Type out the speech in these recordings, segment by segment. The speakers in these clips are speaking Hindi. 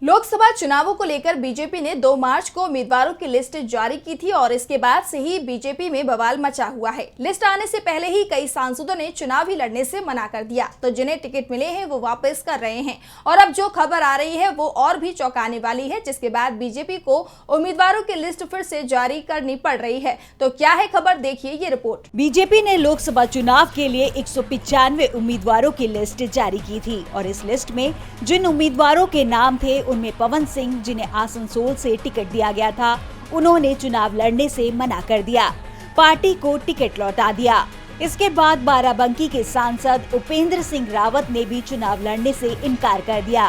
लोकसभा चुनावों को लेकर बीजेपी ने 2 मार्च को उम्मीदवारों की लिस्ट जारी की थी और इसके बाद से ही बीजेपी में बवाल मचा हुआ है। लिस्ट आने से पहले ही कई सांसदों ने चुनाव ही लड़ने से मना कर दिया, तो जिन्हें टिकट मिले हैं वो वापस कर रहे हैं। और अब जो खबर आ रही है वो और भी चौंकाने वाली है, जिसके बाद बीजेपी को उम्मीदवारों की लिस्ट फिर से जारी करनी पड़ रही है। तो क्या है खबर, देखिए ये रिपोर्ट। बीजेपी ने लोकसभा चुनाव के लिए 195 उम्मीदवारों की लिस्ट जारी की थी और इस लिस्ट में जिन उम्मीदवारों के नाम थे उनमें पवन सिंह, जिन्हें आसनसोल से टिकट दिया गया था, उन्होंने चुनाव लड़ने से मना कर दिया, पार्टी को टिकट लौटा दिया। इसके बाद बाराबंकी के सांसद उपेंद्र सिंह रावत ने भी चुनाव लड़ने से इनकार कर दिया।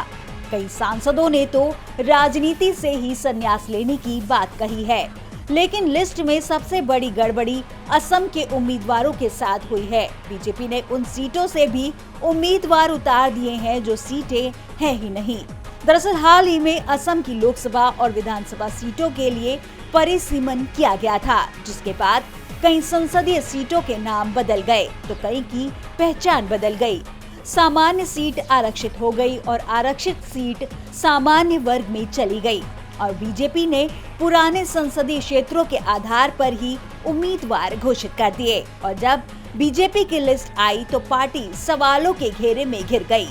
कई सांसदों ने तो राजनीति से ही संन्यास लेने की बात कही है। लेकिन लिस्ट में सबसे बड़ी गड़बड़ी असम के उम्मीदवारों के साथ हुई है। बीजेपी ने उन सीटों से भी उम्मीदवार उतार दिए हैं जो सीटें हैं ही नहीं। दरअसल हाल ही में असम की लोकसभा और विधानसभा सीटों के लिए परिसीमन किया गया था, जिसके बाद कई संसदीय सीटों के नाम बदल गए तो कई की पहचान बदल गई। सामान्य सीट आरक्षित हो गई और आरक्षित सीट सामान्य वर्ग में चली गई और बीजेपी ने पुराने संसदीय क्षेत्रों के आधार पर ही उम्मीदवार घोषित कर दिए। और जब बीजेपी की लिस्ट आई तो पार्टी सवालों के घेरे में घिर गई।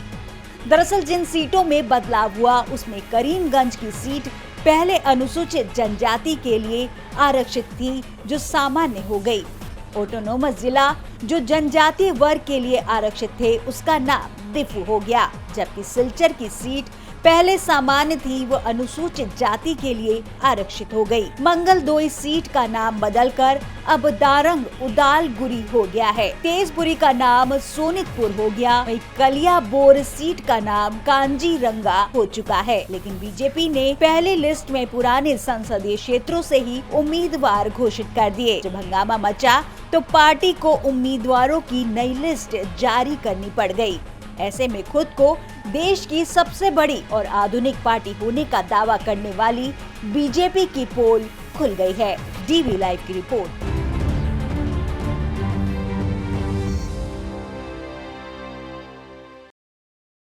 दरअसल जिन सीटों में बदलाव हुआ उसमें करीमगंज की सीट पहले अनुसूचित जनजाति के लिए आरक्षित थी, जो सामान्य हो गई। ऑटोनोमस जिला जो जनजातीय वर्ग के लिए आरक्षित थे, उसका नाम डिफू हो गया, जबकि सिलचर की सीट पहले सामान्य थी, वो अनुसूचित जाति के लिए आरक्षित हो गई। मंगलदोई सीट का नाम बदलकर अब दारंग उदालगुरी हो गया है। तेजपुरी का नाम सोनितपुर हो गया। वहीं कलियाबोर सीट का नाम कांजीरंगा हो चुका है। लेकिन बीजेपी ने पहले लिस्ट में पुराने संसदीय क्षेत्रों से ही उम्मीदवार घोषित कर दिए। जब हंगामा मचा तो पार्टी को उम्मीदवारों की नई लिस्ट जारी करनी पड़ गई। ऐसे में खुद को देश की सबसे बड़ी और आधुनिक पार्टी होने का दावा करने वाली बीजेपी की पोल खुल गई है। डीवी लाइव की रिपोर्ट।